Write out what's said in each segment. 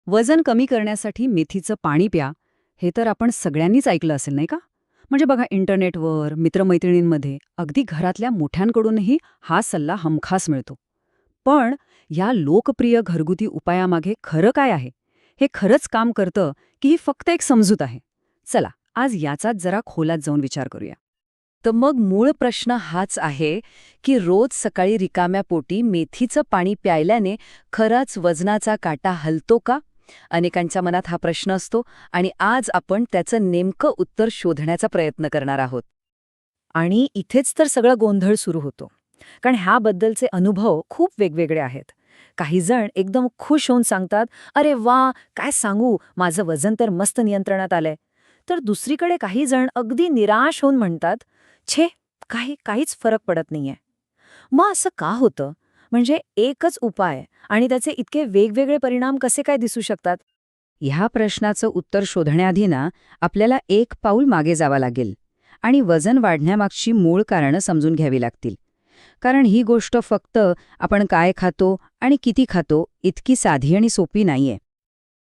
वजन कमी करण्यासाठी मेथीचं पाणी प्या, हे तर आपण सगळ्यांनीच ऐकलं असेल नाही का? म्हणजे बघा इंटरनेटवर, मित्रमैत्रिणींमध्ये, अगदी घरातल्या मोठ्यांकडूनही हा सल्ला हमखास मिळतो. पण या लोकप्रिय घरगुती उपायामागे खरं काय आहे? हे खरंच काम करतं की ही फक्त एक समजूत आहे? चला, आज याचाच जरा खोलात जाऊन विचार करूया. तर मग मूळ प्रश्न हाच आहे की रोज सकाळी रिकाम्या पोटी मेथीचं पाणी प्यायल्याने खरंच वजनाचा काटा हलतो का? अनेकांच्या मनात हा प्रश्न असतो आणि आज आपण त्याचं नेमकं उत्तर शोधण्याचा प्रयत्न करणार आहोत. आणि इथेच तर सगळा गोंधळ सुरू होतो. कारण ह्याबद्दलचे अनुभव खूप वेगवेगळे आहेत. काही जण एकदम खुश होऊन सांगतात, अरे वा, काय सांगू, माझं वजन तर मस्त नियंत्रणात आलंय. तर दुसरीकडे काही जण अगदी निराश होऊन म्हणतात, छे, काहीच फरक पडत नाहीये. मग असं का होतं? म्हणजे एकच उपाय आणि त्याचे इतके वेगवेगळे परिणाम कसे काय दिसू शकतात? ह्या प्रश्नाचं उत्तर शोधण्याआधी ना आपल्याला एक पाऊल मागे जावं लागेल आणि वजन वाढण्यामागची मूळ कारणं समजून घ्यावी लागतील. कारण ही गोष्ट फक्त आपण काय खातो आणि किती खातो इतकी साधी आणि सोपी नाहीये.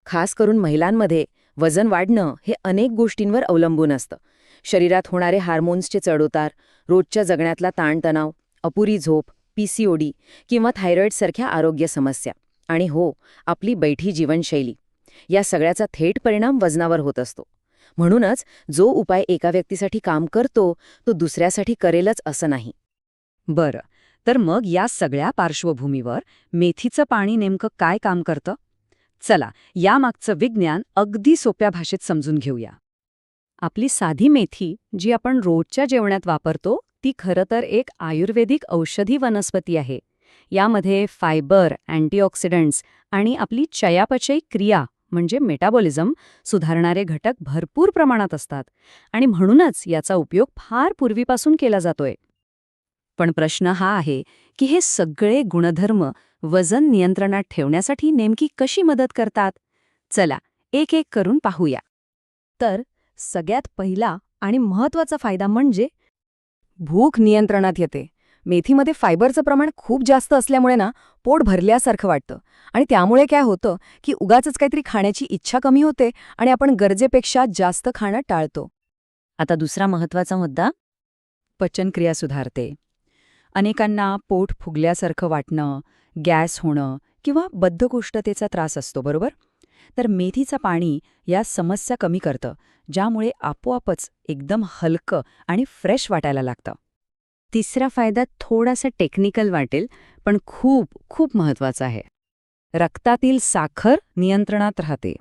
खास करून महिलांमध्ये वजन वाढणं हे अनेक गोष्टींवर अवलंबून असतं. शरीरात होणारे हार्मोन्सचे चढउतार, रोजच्या जगण्यातला ताणतणाव, अपुरी झोप, पीसीओडी किंवा थायरॉईडसारख्या आरोग्य समस्या आणि हो, आपली बैठी जीवनशैली या सगळ्याचा थेट परिणाम वजनावर होत असतो. म्हणूनच जो उपाय एका व्यक्तीसाठी काम करतो तो दुसऱ्यासाठी करेलच असं नाही. बरं, तर मग या सगळ्या पार्श्वभूमीवर मेथीचं पाणी नेमकं काय काम करतं? चला, यामागचं विज्ञान अगदी सोप्या भाषेत समजून घेऊया. आपली साधी मेथी, जी आपण रोजच्या जेवणात वापरतो, ती खरं तर एक आयुर्वेदिक औषधी वनस्पती आहे. यामध्ये फायबर, अँटीऑक्सिडंट्स आणि आपली चयापचय क्रिया म्हणजे मेटाबॉलिझम सुधारणारे घटक भरपूर प्रमाणात असतात आणि म्हणूनच याचा उपयोग फार पूर्वीपासून केला जातोय. पण प्रश्न हा आहे की हे सगळे गुणधर्म वजन नियंत्रणात ठेवण्यासाठी नेमकी कशी मदत करतात? चला, एक एक करून पाहूया. तर सगळ्यात पहिला आणि महत्त्वाचा फायदा म्हणजे भूक नियंत्रणात येते. मेथीमध्ये फायबरचं प्रमाण खूप जास्त असल्यामुळे ना पोट भरल्यासारखं वाटतं आणि त्यामुळे काय होतं की उगाचच काहीतरी खाण्याची इच्छा कमी होते आणि आपण गरजेपेक्षा जास्त खाणं टाळतो. आता दुसरा महत्त्वाचा मुद्दा, पचनक्रिया सुधारते. अनेकांना पोट फुगल्यासारखं वाटणं, गॅस होणं किंवा बद्धकोष्ठतेचा त्रास असतो, बरोबर? तर मेथीचं पाणी या समस्या कमी करतं, ज्यामुळे आपोआपच एकदम हलकं आणि फ्रेश वाटायला लागतं. तिसरा फायदा थोडासा टेक्निकल वाटेल, पण खूप खूप महत्त्वाचा आहे. रक्तातील साखर नियंत्रणात राहते.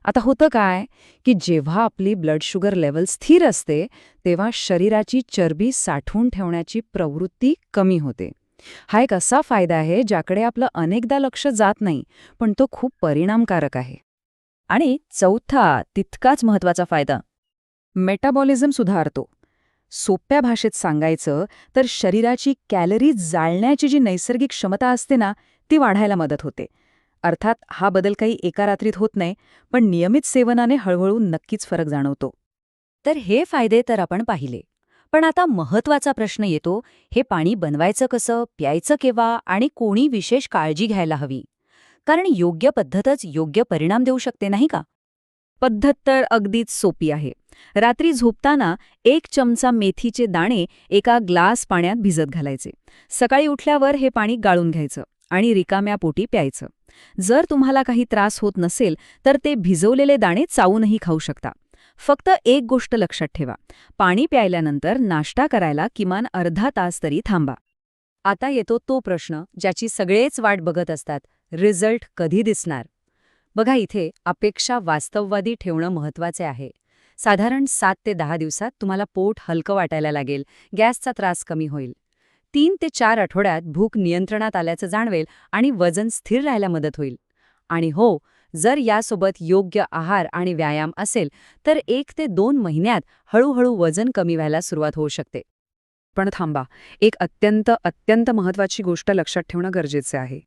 आता होतं काय की जेव्हा आपली ब्लड शुगर लेवल स्थिर असते तेव्हा शरीराची चरबी साठवून ठेवण्याची प्रवृत्ती कमी होते. हा एक असा फायदा आहे ज्याकडे आपलं अनेकदा लक्ष जात नाही, पण तो खूप परिणामकारक आहे. आणि चौथा तितकाच महत्त्वाचा फायदा, मेटाबॉलिझम सुधारतो. सोप्या भाषेत सांगायचं तर शरीराची कॅलरीज जाळण्याची जी नैसर्गिक क्षमता असते ना, ती वाढायला मदत होते. अर्थात हा बदल काही एका रात्रीत होत नाही, पण नियमित सेवनाने हळूहळू नक्कीच फरक जाणवतो. तर हे फायदे तर आपण पाहिले. पण आता महत्त्वाचा प्रश्न येतो, हे पाणी बनवायचं कसं, प्यायचं केव्हा आणि कोणी विशेष काळजी घ्यायला हवी? कारण योग्य पद्धतच योग्य परिणाम देऊ शकते, नाही का? पद्धत तर अगदीच सोपी आहे. रात्री झोपताना 1 चमचा मेथीचे दाणे एका ग्लास पाण्यात भिजत घालायचे. सकाळी उठल्यावर हे पाणी गाळून घ्यायचं आणि रिकाम्या पोटी प्यायचं. जर तुम्हाला काही त्रास होत नसेल तर ते भिजवलेले दाणे चावूनही खाऊ शकता. फक्त एक गोष्ट लक्षात ठेवा, पाणी प्यायल्यानंतर नाश्ता करायला किमान अर्धा तास तरी थांबा. आता येतो तो प्रश्न ज्याची सगळेच वाट बघत असतात, रिझल्ट कधी दिसणार? बघा, इथे अपेक्षा वास्तववादी ठेवणं महत्त्वाचे आहे. साधारण 7 ते 10 दिवसात तुम्हाला पोट हलकं वाटायला लागेल, गॅसचा त्रास कमी होईल. 3 ते 4 आठवड्यात भूक नियंत्रणात आल्याचं जाणवेल आणि वजन स्थिर राहायला मदत होईल. आणि हो, जर यासोबत योग्य आहार आणि व्यायाम असेल तर 1 ते 2 महिन्यात हळूहळू वजन कमी व्हायला सुरुवात होऊ शकते. पण थांबा, एक अत्यंत महत्त्वाची गोष्ट लक्षात ठेवणं गरजेचं आहे.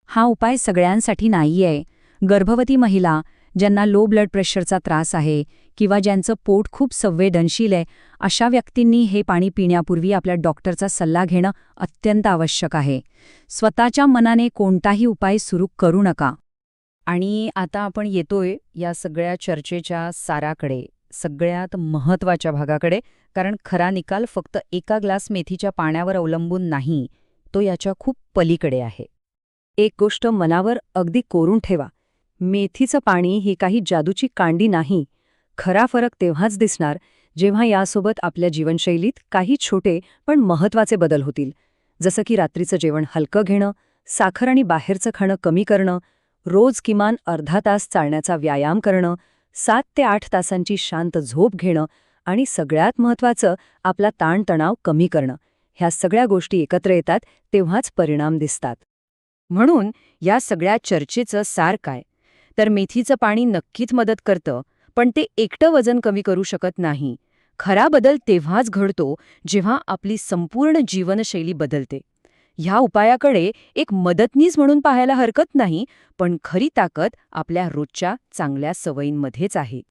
हा उपाय सगळ्यांसाठी नाहीये. गर्भवती महिला, ज्यांना लो ब्लड प्रेशरचा त्रास आहे किंवा ज्यांचं पोट खूप संवेदनशील आहे, अशा व्यक्तींनी हे पाणी पिण्यापूर्वी आपल्या डॉक्टरचा सल्ला घेणं अत्यंत आवश्यक आहे. स्वतःच्या मनाने कोणताही उपाय सुरू करू नका. आणि आता आपण येतोय या सगळ्या चर्चेच्या साराकडे, सगळ्यात महत्त्वाच्या भागाकडे, कारण खरा निकाल फक्त एका ग्लास मेथीच्या पाण्यावर अवलंबून नाही, तो याच्या खूप पलीकडे आहे. एक गोष्ट मनावर अगदी कोरून ठेवा. मेथीचं पाणी ही काही जादूची कांडी नाही. खरा फरक तेव्हाच दिसणार जेव्हा यासोबत आपल्या जीवनशैलीत काही छोटे पण महत्त्वाचे बदल होतील. जसं की रात्रीचं जेवण हलकं घेणं, साखर आणि बाहेरचं खाणं कमी करणं, रोज किमान अर्धा तास चालण्याचा व्यायाम करणं, 7 ते 8 तासांची शांत झोप घेणं आणि सगळ्यात महत्त्वाचं आपला ताणतणाव कमी करणं. ह्या सगळ्या गोष्टी एकत्र येतात तेव्हाच परिणाम दिसतात. म्हणून या सगळ्या चर्चेचं सार काय? तर मेथीचं पाणी नक्कीच मदत करतं, पण ते एकटं वजन कमी करू शकत नाही. खरा बदल तेव्हाच घडतो जेव्हा आपली संपूर्ण जीवनशैली बदलते. ह्या उपायाकडे एक मदतनीस म्हणून पाहायला हरकत नाही, पण खरी ताकद आपल्या रोजच्या चांगल्या सवयींमध्येच आहे.